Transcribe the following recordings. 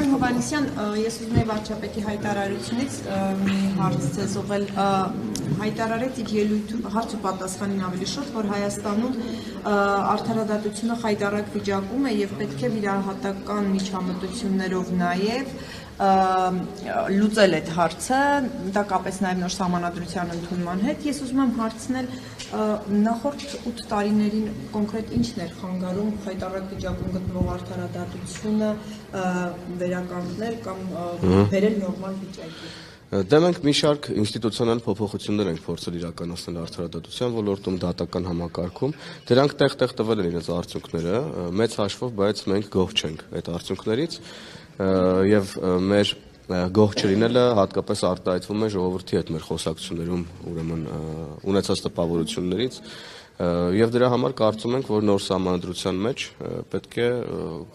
Պարոն Հովհաննիսյան, ես ուզում եի վարչապետի հայտարարությունից մի հարց ձեզ ուղղել, հայտարարեց իր ելույթում հարց ու պատասխանին ավելի շուտ, որ Հայաստանում արդարադատությունը խայտառակ վիճակում է եւ պետք է վիրահատական միջամտություններով նաեւ լուծել այդ հարցը, դա կապեց նաև նոր սահմանադրության ընդունման հետ։ Ես ուզում եմ հարցնել նախորդ 8 տարիներին կոնկրետ ինչն էր խանգարում խայտառակ վիճակում գտնվող արդարադատությունը վերականգնել կամ բերել նորմալ վիճակի։ Դե մենք մի շարք ինստիտուցիոնալ փոփոխություններ ենք փորձել իրականացնել արդարադատության ոլորտում, դատական համակարգում։ Դրանք տեղ-տեղ տվել են իրենց արդյունքները, մեծ հաշվով, բայց մենք գոհ չենք այդ արդյունքներից եւ մեր գոհ չլինելը հատկապես արտահայտվում է ժողովրդի հետ մեր խոսակցություններում, ուրեմն ունեցած տպավորություններից եւ դրա համար կարծում ենք, որ նոր սահմանադրության մեջ պետք է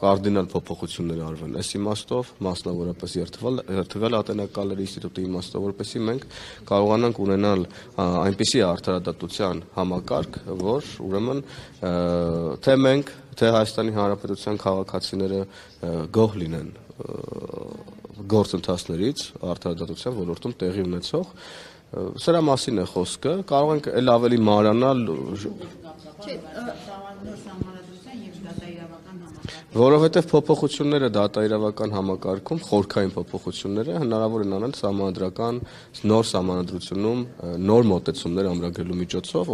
կարդինալ փոփոխություններ արվեն։ Այս իմաստով մասնավորապես երթվել ատենակալների ինստիտուտի իմաստով, որպեսզի մենք կարողանանք ունենալ այնպիսի արդարադատության համակարգ, որ ուրեմն թե մենք, թե Հայաստանի Հանրապետության քաղաքացիները գոհ լինեն գործընթացներից արդարադատության ոլորտում տեղի ունեցող Սրա մասին է խոսքը, կարող ենք էլ ավելի մանրանալ որովհետև փոփոխությունները դատաիրավական համակարգում, խորքային փոփոխությունները հնարավոր են անել սահմանադրական նոր սահմանադրությունում նոր մոտեցումներ ամրագրելու միջոցով,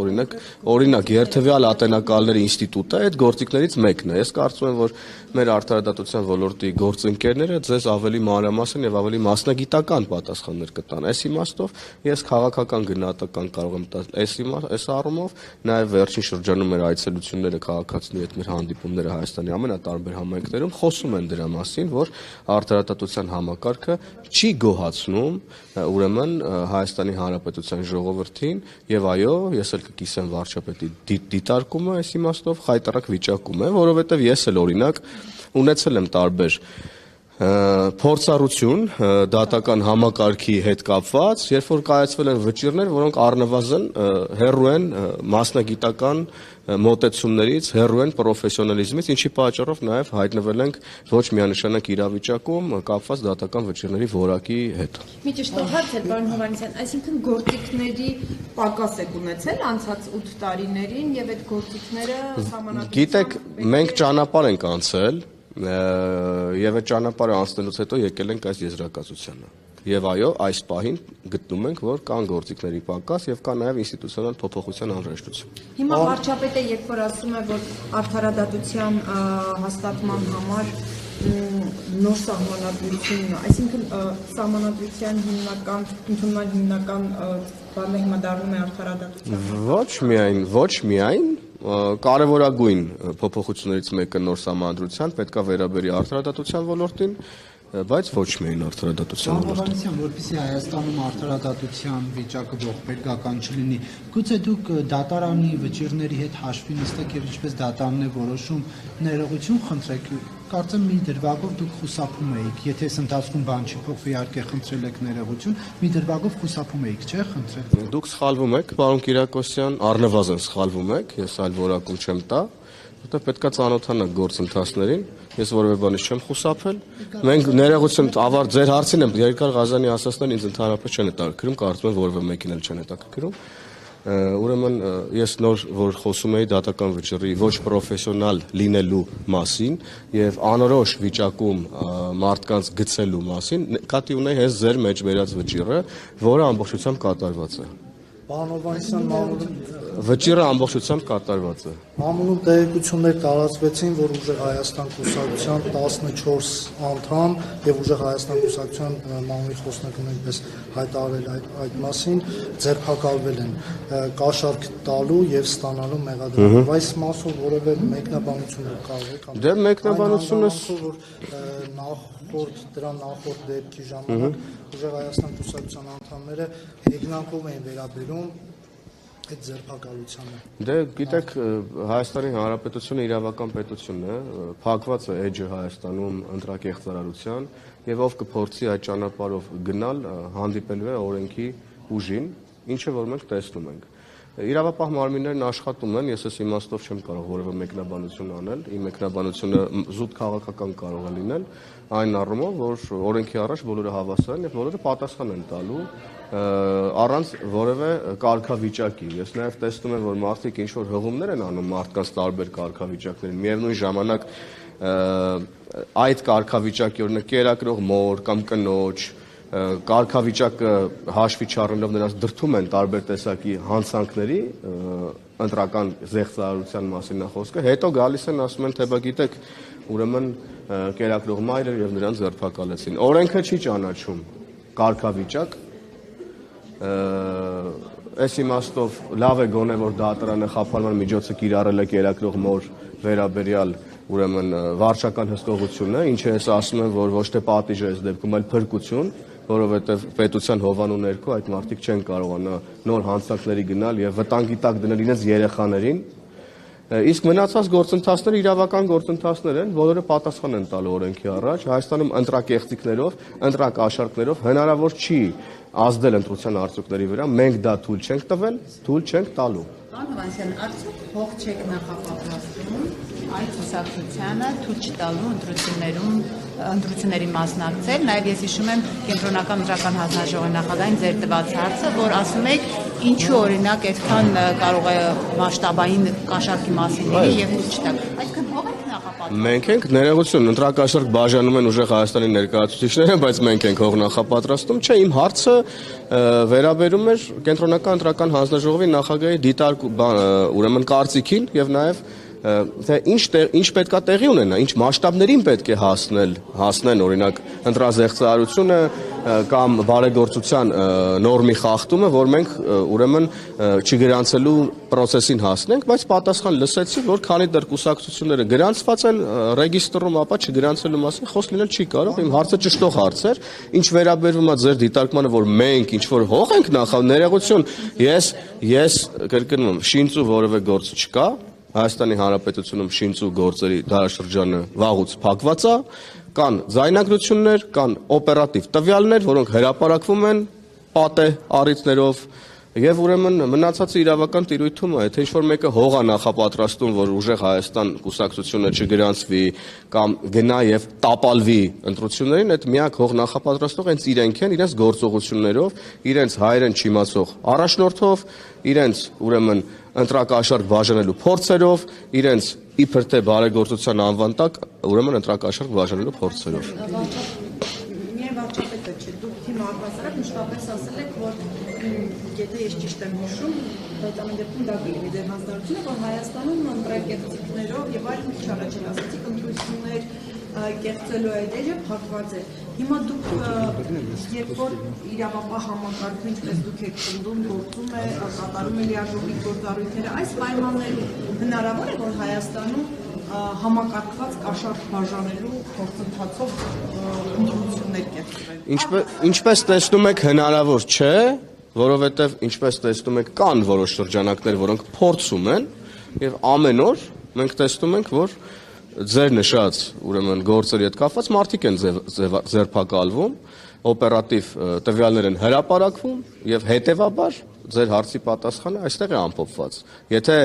օրինակ երթվյալ ատենակալների ինստիտուտը այդ գործիքներից մեկն է։ Ես կարծում եմ, որ մեր արդարադատության ոլորտի գործընկերները ձեզ ավելի մանրամասն եւ ավելի մասնագիտական պատասխաններ կտան։ Այս իմաստով ես քաղաքական գնահատական կարող եմ տալ այս առումով, նաեւ վերջին շրջանում մեր այցելությունները քաղաքացիների հետ մեր հանդիպումները Հայաստանի ամենատարբեր համայնքներում խոսում են դրա մասին, որ արդարադատության համակարգը չի գոհացնում ուրեմն Հայաստանի Հանրապետության ժողովրդին եւ այո, ես էլ կկիսեմ վարչապետի դիտարկումը այս իմաստով խայտառակ վիճակում է, որովհետեւ ես էլ օրինակ ունեցել եմ տարբեր փորձառություն դատական համակարգի հետ կապված, երբ որ կայացվել են վճիռներ, որոնք առնվազն հեռու են մասնագիտական մոտեցումներից, հեռու են պրոֆեսիոնալիզմից, ինչի պատճառով նաև հայտնվել ենք ոչ միանշանակ իրավիճակում կապված դատական վճիռների որակի հետ։ Մի ճիշտ հարց է, պարոն Հովհաննիսյան, այսինքն գործիքների պակաս եք ունեցել անցած 8 տարիներին եւ այդ գործիքները սահմանադրության Գիտեք, մենք ճանապարհ ենք անցել եւ այդ ճանապարհը անցնելուց հետո եկել ենք այս եզրակացությանը։ Եվ այո, այս պահին գտնում ենք, որ կան գործիքների պակաս եւ կա նաեւ ինստիտուցիոնալ փոփոխության անհրաժեշտություն։ Հիմա վարչապետը երբ որ ասում է, որ արդարադատության հաստատման համար նոր սահմանադրությունն, այսինքն սահմանադրության ընդունման հիմնական բանը հիմա դառնում է արդարադատության։ Ոչ միայն կարևորագույն փոփոխություններից մեկը նոր սահմանադրության պետք է վերաբերի արդարադատության ոլորտին, բայց ոչ միայն արդարադատության ոլորտին։ Որպեսզի Հայաստանում արդարադատության վիճակը ողբերգական չլինի, գուցե դուք դատարանի վճիռների հետ հաշվի նստեք եւ ինչպես դատարանն է որոշում ներողություն խնդրեք։ Կարծեմ մի դրվագով դուք խուսափում եք, եթե այս ընթացքում բան չի փոխվի, իհարկե խնդրել եք ներողություն, մի դրվագով խուսափում եք, չէ՞, խնդրել։ Դուք սխալվում եք, պարոն Կիրակոսյան, առնվազն սխալվում եք, ես այլ որակում չեմ տա, որտեղ պետքա ծանոթանաք գործընթացներին, ես որևէ բանից չեմ խուսափել։ Մենք ներողություն ավար ձեր հարցին եմ, Երկար Ղազանի ասածներն ինձ ընդհանրապես չեն հետաքրքրում, կարծում եմ որևէ մեկին էլ չեն հետաքրքրում։ Ուրեմն ես նոր որ խոսում էի դատական վճռի ոչ պրոֆեսիոնալ լինելու մասին եւ անորոշ վիճակում մարդկանց գցելու մասին, կատի ունեի հենց ձեր մեջ վերած վճիռը, որը ամբողջությամբ կատարված է։ Պարոն Հովհաննիսյան, վճիռը ամբողջությամբ կատարված է։ Մամուլում տեղեկություններ տարածվեցին, որ ուժեղ Հայաստան կուսակցության 14 անդամ եւ ուժեղ Հայաստան կուսակցության մամուլի խոսնակը նույնպես հայտարարել այդ մասին, ձերբակալվել են կաշառք տալու եւ ստանալու մեղադրանքով։ Այս մասով որևէ մեկնաբանություն կարող եք։ Դե մեկնաբանությունը դրա նախորդ դեպքի ժամանակ ուժեղ Հայաստան կուսակցության անդամները հեգնանքով էին վերաբերում այդ ձերբակալությանը։ Դե գիտեք, Հայաստանի Հանրապետությունը իրավական պետություն է, փակված է էջը Հայաստանում ընտրակեղծարարության եւ ով կփորձի այդ ճանապարհով գնալ, հանդիպելու է օրենքի ուժին, ինչը որ մենք տեսնում ենք։ Իրավապահ մարմիններն աշխատում են, ես այս իմաստով չեմ կարող որևէ մեկնաբանություն անել, իմ մեկնաբանությունը զուտ քաղաքական կարող է լինել, այն առումով, որ օրենքի առաջ բոլորը հավասար են եւ բոլորը պատասխան են տալու առանց որևէ կարգավիճակի։ Ես նաեւ տեսնում եմ, որ մարդիկ ինչ որ հղումներ են անում մարդկանց տարբեր կարգավիճակներին, միևնույն ժամանակ այդ կարգավիճակի օրինակ կերակրող մոր կամ կնոջ կարգավիճակը հաշվի չառնելով նրանց դրդում են տարբեր տեսակի հանցանքների ընտրական զեղծարարության մասին է խոսքը, հետո գալիս են ասում են, թե բա գիտեք, ուրեմն կերակրող մայրը եւ նրան ձերբակալեցին։ Օրենքը չի ճանաչում կարգավիճակ, այս իմաստով լավ է գոնե որ դատարանը խափանման միջոցը կիրառել է կերակրող մոր վերաբերյալ ուրեմն վարչական հսկողությունը, ինչը ես ասում եմ, որ ոչ թե պատիժ է այս դեպքում, այլ փրկություն, որովհետև պետության հովանու ներքո այդ մարդիկ չեն կարողանա նոր հանցանքների գնալ եւ վտանգի տակ դնել իրենց երեխաներին, իսկ մնացած գործընթացները իրավական գործընթացներ են, բոլորը պատասխան են տալու օրենքի առաջ, Հայաստանում ընտրակեղծիքներով, ընտրակաշառքներով հնարավոր չի ազդել ընտրության արդյունքների վրա, մենք դա թույլ չենք տվել, թույլ չենք տալու։ Պարոն Հովհաննիսյան, արդյոք հող չեք նախապատրաստում այդ հուսակցությանը թույլ չտալու ընտրությունների մասնակցել, նաև ես հիշում եմ կենտրոնական ընտրական հանձնաժողովի նախագահին ձեր տված հարցը, որ ասում եք ինչու օրինակ այդքան կարող է մասշտաբային կաշառքի մասին լինի եւ թույլ չտալ։ Այսինքն հող եք նախապատրաստում։ Մենք ենք ներողություն, ընտրակաշառք բաժանում են ուժեղ Հայաստանի ներկայացուցիչները, բայց մենք ենք հող նախապատրաստում։ Չէ, իմ հարցը վերաբերում էր կենտրոնական ընտրական հանձնաժողովի նախագահի ուրեմն կարծիքին եւ նաեւ թե ինչ պետքա տեղի ունենա, ինչ մասշտաբներին պետք է հասնեն օրինակ ընտրազեղծարարությունը կամ բարեգործության նորմի խախտումը, որ մենք ուրեմն չգրանցելու process-ին հասնենք, բայց պատասխան լսեցի, որ քանի դեռ կուսակցությունները գրանցված են ռեգիստրում, ապա չգրանցելու մասին խոսք լինել չի կարող։ Իմ հարցը ճշտող հարց էր, ինչ վերաբերվում է ձեր դիտարկմանը, որ մենք ինչ որ հող ենք ներողություն, ես կրկնում եմ, շինծու որևէ գործ չկա Հայաստանի Հանրապետությունում շինծու գործերի դարաշրջանը վաղուց փակված է, կան ձայնագրություններ, կան օպերատիվ տվյալներ, որոնք հրապարակվում են պատե առիթներով եւ ուրեմն մնացածը իրավական տիրույթում է, թե ինչ-որ մեկը հող է նախապատրաստում, որ ուժեղ Հայաստան կուսակցությունը չգրանցվի կամ գնա եւ տապալվի ընտրություններին, այդ միակ հող նախապատրաստող հենց իրենք են, իրենց գործողություններով, իրենց հայերեն չիմացող առաջնորդով, իրենց ուրեմն ընտրակաշառք բաժանելու փորձերով, իրենց իբր թե բարեգործության անվան տակ, ուրեմն ընտրակաշառք բաժանելու փորձերով։ Միայն վարչապետը չէ, դուք թիմ առհասարակ մշտապես ասել եք, որ եթե ես ճիշտ եմ հիշում, բայց ամեն դեպքում դա կլինի ձեր հանձնարարությունը, որ Հայաստանում ընտրակեղծիքներով եւ այլն քիչ առաջ ասացիք ընտրություններ կեղծելու այդերը փակված է։ Հիմա դուք երբ որ իրավապահ համակարգը ինչպես դուք եք ծնվում, գործում է, կատարում է լիարժողիկ գործառույթները, այս պայմաններում հնարավոր է, որ Հայաստանում համակարգված կաշառք բաժանելու գործընթացով ընտրություններ կեղծվեն։ Ինչպես տեսնում եք, հնարավոր չէ, որովհետև ինչպես տեսնում եք, կան որոշ շրջանակներ, որոնք փորձում են, եւ ամեն օր մենք տեսնում ենք, որ ձեր նշած ուրեմն գործերի հետ կապված մարդիկ են ձերբակալվում, օպերատիվ տվյալներ են հրապարակվում եւ հետեւաբար ձեր հարցի պատասխանը այստեղ է ամփոփված։ Եթե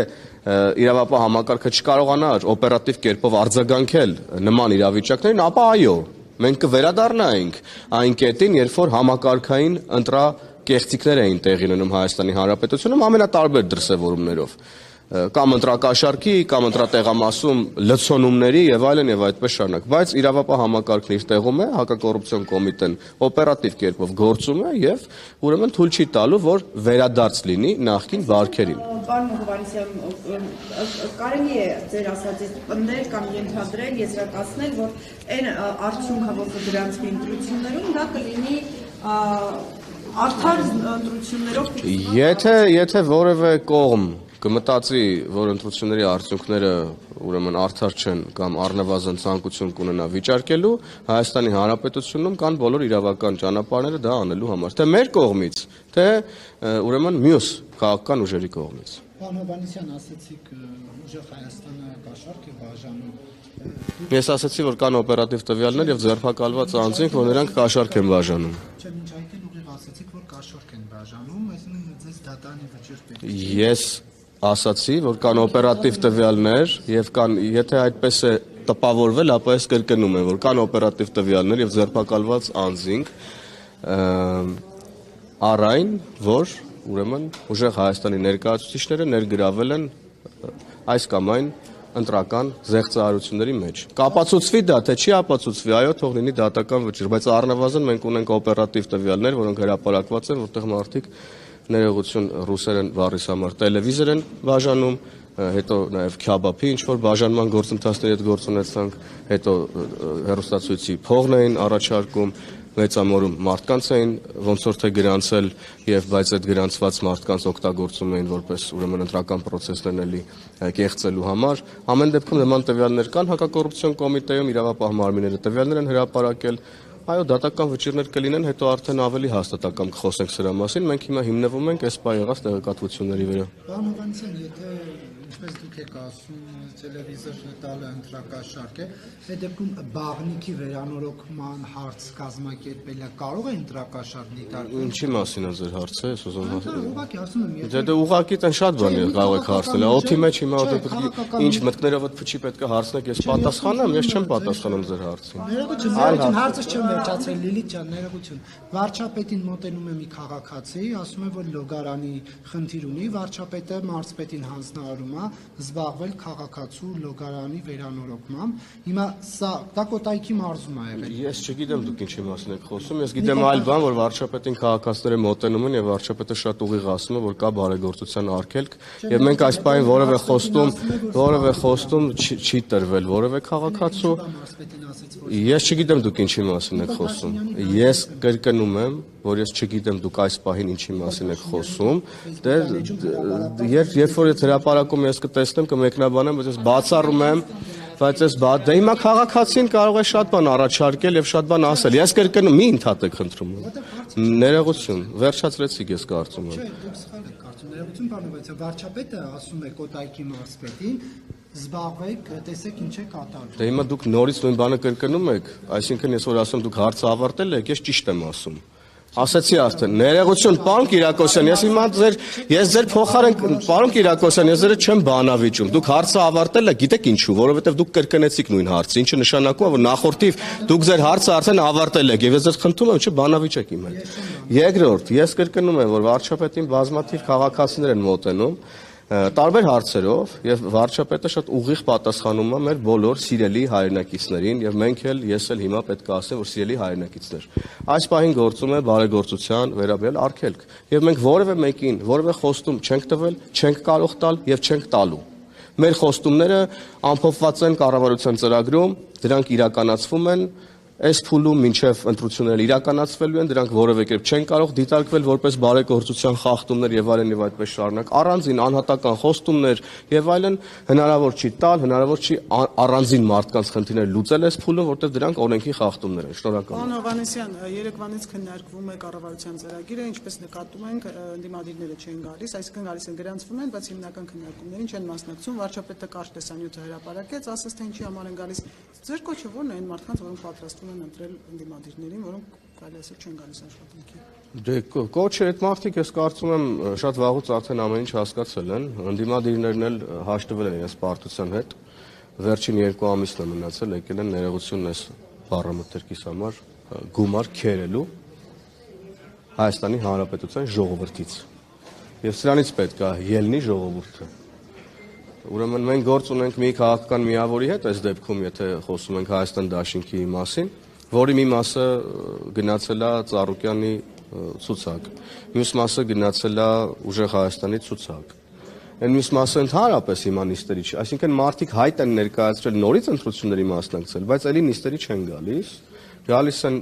իրավապահ համակարգը չկարողանար օպերատիվ կերպով արձագանքել նման իրավիճակներին, ապա այո, մենք կվերադառնայինք այն կետին, երբ որ համակարգային ընտրակեղծիքներ էին տեղի ունենում Հայաստանի Հանրապետությունում ամենատարբեր դրսևորումներով։ Կամ ընտրակաշառքի, կամ ընտրատեղամասում լցոնումների եւ այլն եւ այդպես շարունակ, բայց իրավապահ համակարգն իր տեղում է, հակակոռուպցիոն կոմիտեն օպերատիվ կերպով գործում է եւ ուրեմն թույլ չի տալու, որ վերադարձ լինի նախկին վարքերին։ Պարոն Հովհաննիսյան, կարելի է ձեր ասածից պնդել կամ ենթադրել, եզրակացնել, որ այն արդյունքը, որ կգրանցվի ընտրություններում, դա կլինի արդար ընտրություններով։ Եթե որևէ կողմ կմտածի, որ ընտրությունների արդյունքները ուրեմն արդար չեն կամ առնվազն ցանկություն կունենա վիճարկելու, Հայաստանի Հանրապետությունում կան բոլոր իրավական ճանապարհները դա անելու համար, թե մեր կողմից, թե ուրեմն մյուս քաղաքական ուժերի կողմից։ Պարոն Հովհաննիսյան, ասացիք ուժեղ Հայաստանը կաշառք է բաժանում։ Ես ասացի, որ կան օպերատիվ տվյալներ եւ ձերբակալված անձինք, որ նրանք կաշառք են բաժանում։ Չէ, մինչ այդ ուղիղ ասացիք, որ խոշոր են բաժանում, այսինքն ձեզ դատարանի վճիռ պետք է։ Ես ասացի, որ կան օպերատիվ տվյալներ եւ կան, եթե այդպես է տպավորվել, ապա ես կրկնում եմ, որ կան օպերատիվ տվյալներ եւ ձերբակալված անձինք առայն, որ ուրեմն ուժեղ Հայաստանի ներկայացուցիչները ներգրավել են այս կամ այն ընտրական զեղծարարությունների մեջ։ Կապացուցվի դա, թե չի ապացուցվի, այո, թող լինի դատական վճիռ, բայց առնվազն մենք ունենք օպերատիվ տվյալներ, որոնք հրապարակված են, որտեղ մարդիկ ներողություն ռուսերեն բառիս համար տելևիզոր են բաժանում, հետո նաև քյաբաբի ինչ որ բաժանման գործընթացների հետ գործ ունեցանք, հետո հեռուստացույցի փողն էին առաջարկում, մեծամորում մարդկանց էին ոնց որ թե գրանցել եւ բայց այդ գրանցված մարդկանց օգտագործում էին որպես ուրեմն ընտրական process-ներն էլի կեղծելու համար ամեն դեպքում նման տվյալներ կան հակակոռուպցիոն կոմիտեում իրավապահ մարմինները տվյալներ են հրապարակել այո դատական վճիռներ կլինեն հետո արդեն ավելի հաստատակամ կխոսենք սրա մասին մենք հիմա հիմնվում ենք այս պահ եղած տեղեկատվությունների վրա Պարոն Հովհաննիսյան եթե ինչպես դուք եք ասում տելևիզոր տալը ընտրակաշարք է այդ դեպքում բաղնիքի վերանորոգման հարց կազմակերպելը կարող է ընտրակաշարք դիտարկել Ինչի մասին է ձեր հարցը ես ուզում ուղղակի ասում եմ եթե Դե ուղղակի տեն շատ բան կարող եք հարցնել օթի մեջ հիմա ինչ մտքներով այդ փչի պետք է հարցնեք ես պատասխանեմ ես չեմ պատասխանում ձեր հարցին Ներողություն հարցը չեմ վերջացրել Լիլիթ ջան ներողություն վարչապետին մոտենում է մի քաղաքացի ասում է որ լոգարանի խնդիր ունի վարչապետը մարզպետին հանձնարարում է զբաղվել քաղաքացու լոգարանի վերանորոգմամբ հիմա սա դա Կոտայքի մարզում է եղել Ես չգիտեմ դուք ինչի մասին եք խոսում ես գիտեմ այլ բան որ վարչապետին քաղաքացիները մոտենում են եւ վարչապետը շատ ուղիղ ասում է որ կա բարեգործության արգելք եւ մենք այս պահին որևէ խոստում չի տրվել որևէ քաղաքացու Ես չգիտեմ դուք ինչի մասին եք խոսում Ես կրկնում եմ որ ես չգիտեմ դուք այս պահին ինչի մասին եք խոսում դե երբ որ հրապարակում ես կտեսնեմ կմեկնաբանեմ բայց ես բացառում եմ բայց ես դե հիմա քաղաքացին կարող է շատ բան առաջարկել եւ շատ բան ասել ես կրկնում մի ընդհատեք խնդրում ներողություն վերջացրեցիք ես կարծում եմ Դուք սխալ եք կարծում ներողություն պարոն բայց վարչապետը ասում է Կոտայքի մարզպետին զբաղվեք տեսեք ինչ է կատարվում Դե հիմա դուք նորից նույն բանը կրկնում եք այսինքն ես որ ասում դուք հարցը ավարտել եք ես ճիշտ եմ ասում Ասացի արդեն ներողություն պարոն Կիրակոսյան ես հիմա ձեր փոխարեն պարոն Կիրակոսյան ես ձեզ չեմ բանավիճում դուք հարցը ավարտել եք գիտեք ինչու որովհետև դուք կրկնեցիք նույն հարցը ինչը նշանակում է որ նախորդիվ դուք ձեր հարցը արդեն ավարտել եք եւ ես ձեզ խնդրում եմ չբանավիճեք իմ հետ Երկրորդ ես կրկնում եմ որ վարչապետին բազմաթիվ քաղաքացիներ են մոտենում տարբեր հարցերով եւ վարչապետը շատ ուղիղ պատասխանում է մեր բոլոր սիրելի հայրենակիցներին եւ մենք էլ ես էլ հիմա պետք է ասեմ որ սիրելի հայրենակիցներ այս պահին գործում է բարեգործության վերաբերյալ արգելք եւ մենք որևէ մեկին որևէ խոստում չենք տվել չենք կարող տալ եւ չենք տալու մեր խոստումները ամփոփված են կառավարության ծրագրում դրանք իրականացվում են Այս փուլում մինչև ընտրությունները իրականացվելու են, դրանք որևէ կերպ չեն կարող դիտարկվել որպես բարեգործության խախտումներ եւ այլն եւ այդպես շարունակ։ Առանձին անհատական խոստումներ եւ այլն հնարավոր չի տալ, հնարավոր չի առանձին մարդկանց խնդիրներ լուծել այս փուլում, որտեղ դրանք օրենքի խախտումներ են։ Շնորհակալ եմ։ Պարոն Հովհաննիսյան, երեկվանից քննարկվում է կառավարության ծրագիրը, ինչպես նկատում ենք, ընդդիմադիրները չեն գալիս, այսինքն գալիս են գրանցվում են, բայց հիմնական քննարկումներին չեն մասնակցում։ Վարչապետը կարճ տեսանյութը հրապարակեց, ասաց թե ինչի համար են գալիս։ Ձեր կոչը ո՞րն է այն մարդկանց, որոնք պատրաստվում են ընտրել ընդդիմադիրներին, որոնք կարելի ասել չեն գալիս աշխատանքի։ Դե կոչը այդ մարդիկ ես կարծում եմ շատ վաղուց արդեն ամեն ինչ հասկացել են, ընդդիմադիրներն էլ հաշտվել են իրենց պարտության հետ։ Վերջին 2 ամիսն է մնացել, եկել են ներողությունն էս բառամտերքիս համար գումար քերելու Հայաստանի Հանրապետության ժողովրդից։ Եվ սրանից պետք է ելնի ժողովուրդը։ Ուրեմն մենք գործ ունենք մի քաղաքական միավորի հետ, այս դեպքում եթե խոսում ենք Հայաստան Դաշինքի մասին, որի մի մասը գնացել է Ծառուկյանի ցուցակ, մյուս մասը գնացել է Ուժեղ Հայաստանի ցուցակ։ Այն մյուս մասը ընդհանրապես հիմա նիստերի չի, այսինքն մարդիկ հայտ են ներկայացրել նորից ընտրությունների մասնակցել, բայց ելի նիստերի չեն գալիս են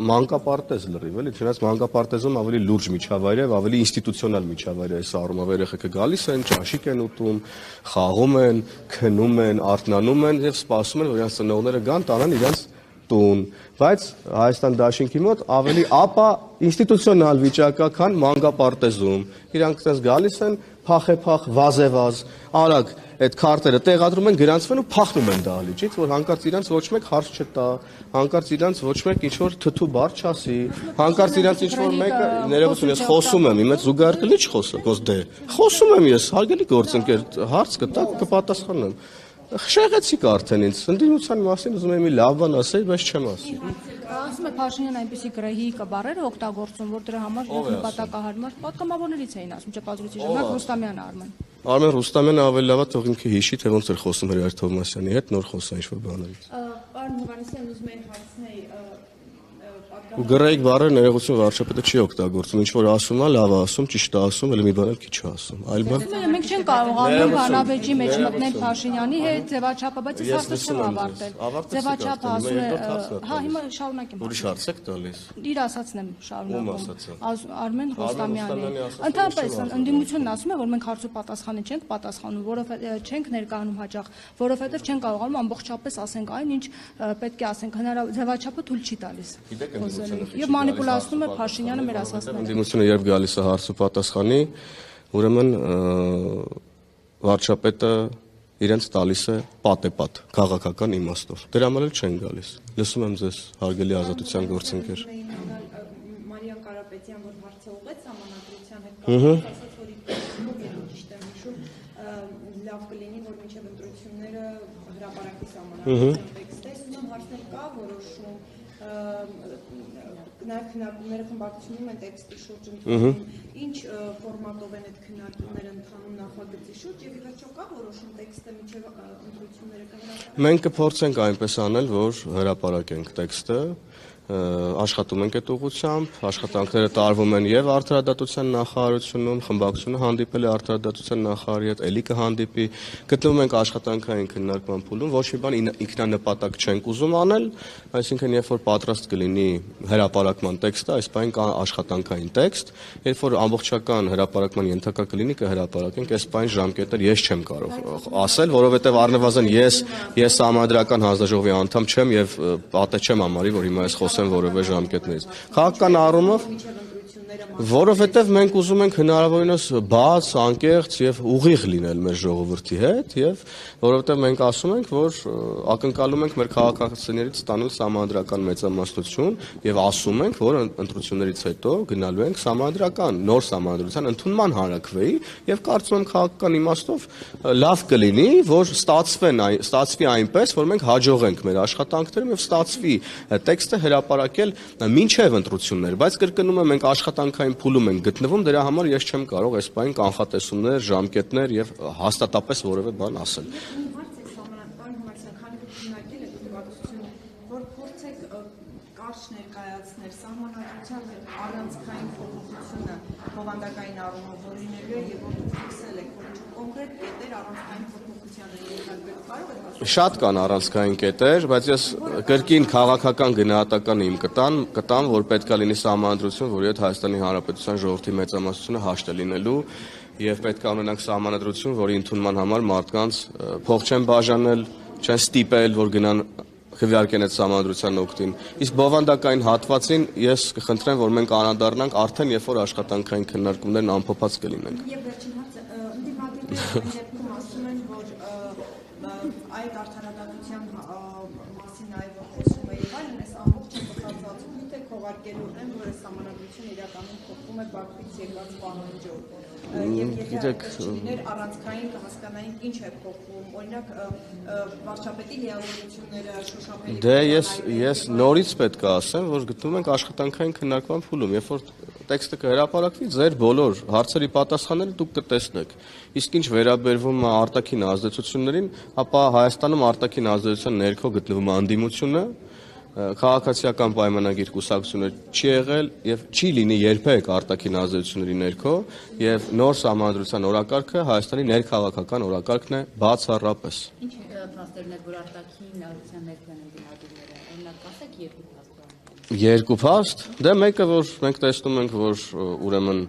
մանկապարտեզ լրիվ, էլի, չնայած մանկապարտեզում ավելի լուրջ միջավայր է, ավելի ինստիտուցիոնալ միջավայր է այս առումով երեխեքը գալիս են, ճաշիկ են ուտում, խաղում են, քնում են, արթնանում են եւ սպասում են, որ իրենց ծնողները գան տանան իրենց տուն, բայց Հայաստան Դաշինքի մոտ ավելի ապա ինստիտուցիոնալ վիճակա, քան մանկապարտեզում։ Իրանք այդպես գալիս են, փախ, վազեվազ, արագ այդ քարտերը տեղադրում են, գրանցվում են ու փախնում են դահլիճից, որ հանկարծ իրանց ոչ մեկ հարց չտա, հանկարծ իրանց ոչ մեկ ինչ որ թթու բառ չասի, հանկարծ իրանց ինչ որ մեկը ներողություն, ես խոսում եմ, իմ հետ զուգահեռ կլի չխոսա, ոնց դե։ Խոսում եմ ես, հարգելի գործընկեր, հարց կտա, կպատասխանեմ։ Շեղեցիք արդեն ինձ, ընդդիմության մասին ուզում եմ մի լավ բան ասել, բայց չեմ ասի։ Ասում է Փաշինյան այնպեսի գրեհի կբառեր օգտագործում, որ դրա համար նպատակահարմար պատգամավորներից էին ասում, չպազրուցի ժամանակ Ռուստամյանը Արմեն Ռուստամյանը ավելի լավ է թող ինքը հիշի, թե ոնց էր խոսում Հրայր Թովմասյանի հետ, նոր խոսա ինչ-որ բաներից։ Պարոն Հովհաննիսյան, ուզում եմ հարցնել Ու գրեիք բառը ներողություն վարչապետը չի օգտագործում, ինչ որ ասում է, լավ է ասում, ճիշտ է ասում, էլ մի բան էլ քիչ է ասում։ Այլ բան։ Մենք չենք կարողանում բանավեճի մեջ մտնել Փաշինյանի հետ ձևաչափը, բայց ես հարցը չեմ ավարտել։ Ձևաչափը ասում է, հա, հիմա շարունակեմ։ Ուրիշ հարց եք տալիս։ Իր ասածն եմ շարունակում։ Արմեն Ռուստամյանի։ Ընդհանրապես ընդդիմությունն ասում է, որ մենք հարց ու պատասխանը չենք պատասխանում, որովհետև չենք ներկայանում հաճախ, որովհետև չենք կարողանում ամբողջապես ասենք այն, ինչ պետք է ասենք, ձևաչափը թույլ չի տալիս։ Եվ մանիպուլացնում է Փաշինյանը մեր ասածները։ Ընդդիմությունը երբ գալիս է հարց ու պատասխանի, ուրեմն վարչապետը իրենց տալիս է պատեպատ քաղաքական իմաստով։ Դրա համար էլ չեն գալիս։ Լսում եմ ձեզ, հարգելի Ազատության գործընկեր։ Մարիամ Կարապետյան, որ հարցը ուղղեց համանadrության հետ կապված, ասաց, որ ճիշտ եմ հիշում, լավ կլինի, որ մինչև ընտրությունները հրապարակի համանadrության տեքստը, ուսում հարցներ կա որոշում Նաև քննարկումները խմբակցությունում են տեքստի շուրջ ընթանում, ինչ ֆորմատով են այդ քննարկումները ընթանում նախագծի շուրջ եւ ի վերջո կա որոշում տեքստը մինչեւ ընտրությունները կհրապարակվի։ Մենք կփորձենք այնպես անել, որ հրապարակենք տեքստը, աշխատում ենք այդ ուղղությամբ, աշխատանքները տարվում են եւ Արդարադատության նախարարությունում, խմբակցությունը հանդիպել է Արդարադատության նախարարի հետ, ելի կհանդիպի, գտնվում ենք աշխատանքային քննարկման փուլում, ոչ մի բան ինքնանպատակ չենք ուզում անել, այսինքն երբ որ պատրաստ կլինի հրապարակման տեքստը, այս բան կա աշխատանքային տեքստ, երբ որ ամբողջական հրապարակման ենթակա կլինի կհրապարակենք, այս բան ժամկետներ ես չեմ կարող ասել, որովհետեւ առնվազն ես համադրական հանձնաժողովի անդամ չեմ եւ պատե չեմ համարի, որ հիմա ես խոսեմ որևէ ժամկետներից։ Քաղաքական առումով որովհետև մենք ուզում ենք հնարավորինս բաց, անկեղծ եւ ուղիղ լինել մեր ժողովրդի հետ եւ որովհետև մենք ասում ենք, որ ակնկալում ենք մեր քաղաքացիներից ստանալ համանդրական մեծամասնություն եւ ասում ենք, որ ընտրություններից հետո գնալու ենք համանդրական նոր համանդրության ընդունման հանրաքվեի եւ կարծում եմ քաղաքական իմաստով լավ կլինի, որ ստացվի այնպես, որ մենք հաջողենք մեր աշխատանքներում եւ ստացվի տեքստը հրապարակել մինչեւ ընտրություններ, բայց կրկնում եմ մենք աշխատանքային փուլում ենք գտնվում, դրա համար ես չեմ կարող այս բան կանխատեսումներ, ժամկետներ եւ հաստատապես որևէ բան ասել։ Որ փորձեք կարճ ներկայացնել սահմանադրության առանցքային փոփոխությունը բովանդակային առումով որինելու է եւ որ ֆիքսել եք, որ կոնկրետ կետեր առանցքային փոփոխության են ենթարկվել, կարող եք Շատ կան առանցքային կետեր, բայց ես կրկին քաղաքական գնահատականը իմ կտամ, որ պետք է լինի սահմանադրություն, որի հետ Հայաստանի Հանրապետության ժողովրդի մեծամասնությունը հաշտ է լինելու եւ պետք է ունենանք սահմանադրություն, որի ընդունման համար մարդկանց փող չեն բաժանել, չեն ստիպել, որ գնան քվեարկեն այդ սահմանադրության օգտին։ Իսկ բովանդակային հատվածին ես կխնդրեմ, որ մենք անդրադառնանք արդեն երբ որ աշխատանքային քննարկումներն ամփոփած կլինեն։ Եվ վերջին հարցը ընդդիմադիրները դեպքում ասում են, որ այդ արդարադատության մասին այո խոսում է եւ այլն, այս ամբողջ բխածածուհիթը քողարկելու են, որ այս համանadrությունը իրականում փոխվում է Բաքվից եկած պահանջով։ Եվ եթե չլիներ առանցքային կհասկանային ինչ է փոխվում, օրինակ վարչապետի լիավորությունները շոշափելի։ Դե ես նորից պետք է ասեմ, որ գտնվում ենք աշխատանքային քննարկման փուլում, երբ որ տեքստը կհրապարակվի, ձեր բոլոր հարցերի պատասխանները դուք կտեսնեք։ Իսկ ինչ վերաբերվում է արտաքին ազդեցություններին, ապա Հայաստանում արտաքին ազդեցության ներքո գտնվում է անդիմությունը, քաղաքացիական պայմանագիր կուսակցությունը չի եղել եւ չի լինի երբեք արտաքին ազդեցությունների ներքո եւ նոր սահմանադրության օրակարգը Հայաստանի ներքաղաքական օրակարգն է բացառապես։ Ինչ փաստերն են, որ արտաքին ազդեցության ներքո են դիմադրները, օրինակ ասեք երկու փաստ։ Երկու փաստ, դե մեկը որ մենք տեսնում ենք, որ ուրեմն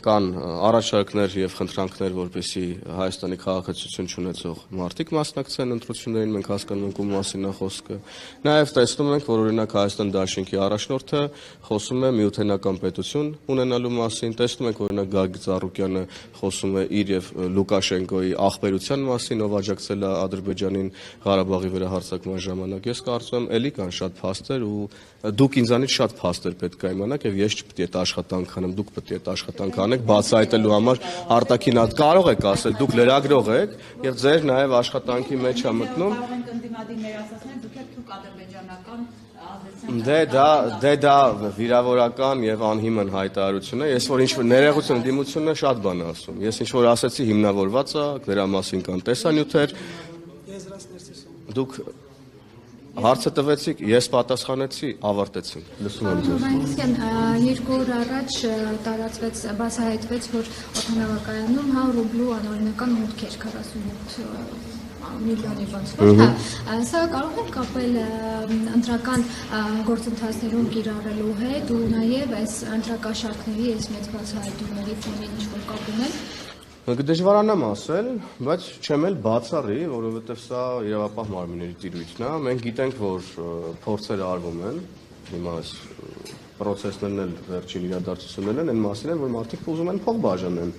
կան առաջարկներ եւ խնդրանքներ, որպեսզի Հայաստանի քաղաքացիություն ունեցող մարդիկ մասնակցեն ընտրություններին, մենք հասկանում ենք ում մասին է խոսքը։ Նաեւ տեսնում ենք, որ օրինակ Հայաստան Դաշինքի առաջնորդը խոսում է միութենական պետություն ունենալու մասին, տեսնում ենք օրինակ Գագիկ Ծառուկյանը խոսում է իր եւ Լուկաշենկոյի ախպերության մասին, ով աջակցել է Ադրբեջանին Ղարաբաղի վրա հարձակման ժամանակ։ Ես կարծում եմ, էլի կան շատ փաստեր ու դուք ինձանից շատ փաստեր պետք է իմանաք եւ ես չպետք է այդ աշխատանք անեմ, դուք պետք է այդ աշխատանք անեք բացահայտելու համար արտաքին հատ կարող եք ասել, դուք լրագրող եք եւ ձեր նաեւ աշխատանքի մեջ է մտնում։ Կարող ենք ընդդիմադիրներ ասացնել, դուք եք թուք ադրբեջանական Դե դա վիրավորական եւ անհիմն հայտարարություն է։ Ես որ ինչ-որ ներողություն դիմությունը շատ բան է ասում։ Ես ինչ-որ ասացի հիմնավորված է, դրա մասին կան տեսանյութեր։ Դուք հարցը տվեցիք, ես պատասխանեցի, ավարտեցինք։ Լսում եմ ձեզ։ Վանեսյան, 2 օր առաջ տարածվեց, բացահայտվեց, որ օդանավակայանում 100 ռուբլու անօրինական մուտք էր 47 միլիոնի ոնց։ Սա կարող է կապել ընտրական գործընթացներում կիրառելու հետ ու նաև այս ընտրակաշարքների այս մեծ բացահայտումների ֆոնին ինչ-որ կապ ունել։ Դժվարանամ ասել, բայց չեմ էլ բացառի, որովհետև սա իրավապահ մարմինների տիրույթն է։ Մենք գիտենք, որ փորձեր արվում են, հիմա այս պրոցեսներն էլ վերջին իրադարձություններն են, այն մասին են, որ մարդիկ ուզում են փող բաժանեն։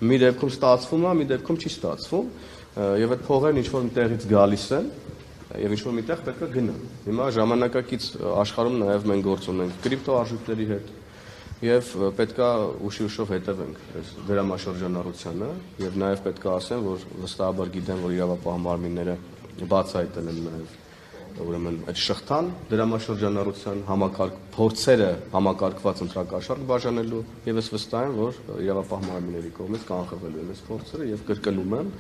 Մի դեպքում ստացվում է, մի դեպքում չի ստացվում, եւ այդ փողերն ինչ-որ մի տեղից գալիս են, եւ ինչ-որ միտեղ պետք է գնան։ Հիմա ժամանակակից աշխարհում նաեւ մենք գործ ունենք կրիպտոարժույթների հետ եւ պետքա ուշի-ուշով հետևենք այս դրամաշրջանառությանը եւ նաեւ պետքա ասեմ, որ վստահաբար գիտեմ, որ իրավապահ մարմինները բացահայտել են նաեւ ուրեմն այդ շղթան դրամաշրջանառության փորձերը համակարգված ընտրակաշարք բաժանելու եւ ես վստահ եմ, որ իրավապահ մարմինների կողմից կանխվելու են այս փորձերը եւ կրկնում եմ,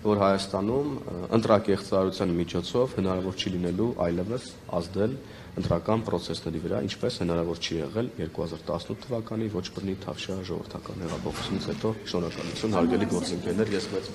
որ Հայաստանում ընտրակեղծարարության միջոցով հնարավոր չի լինելու այլևս ազդել ընտրական process-ների վրա, ինչպես հնարավոր չի եղել 2018 թվականի ոչ բռնի Թավշյա ժողովրդական հեղափոխությունից հետո։ Շնորհակալություն հարգելի գործընկերներ, ես մեծ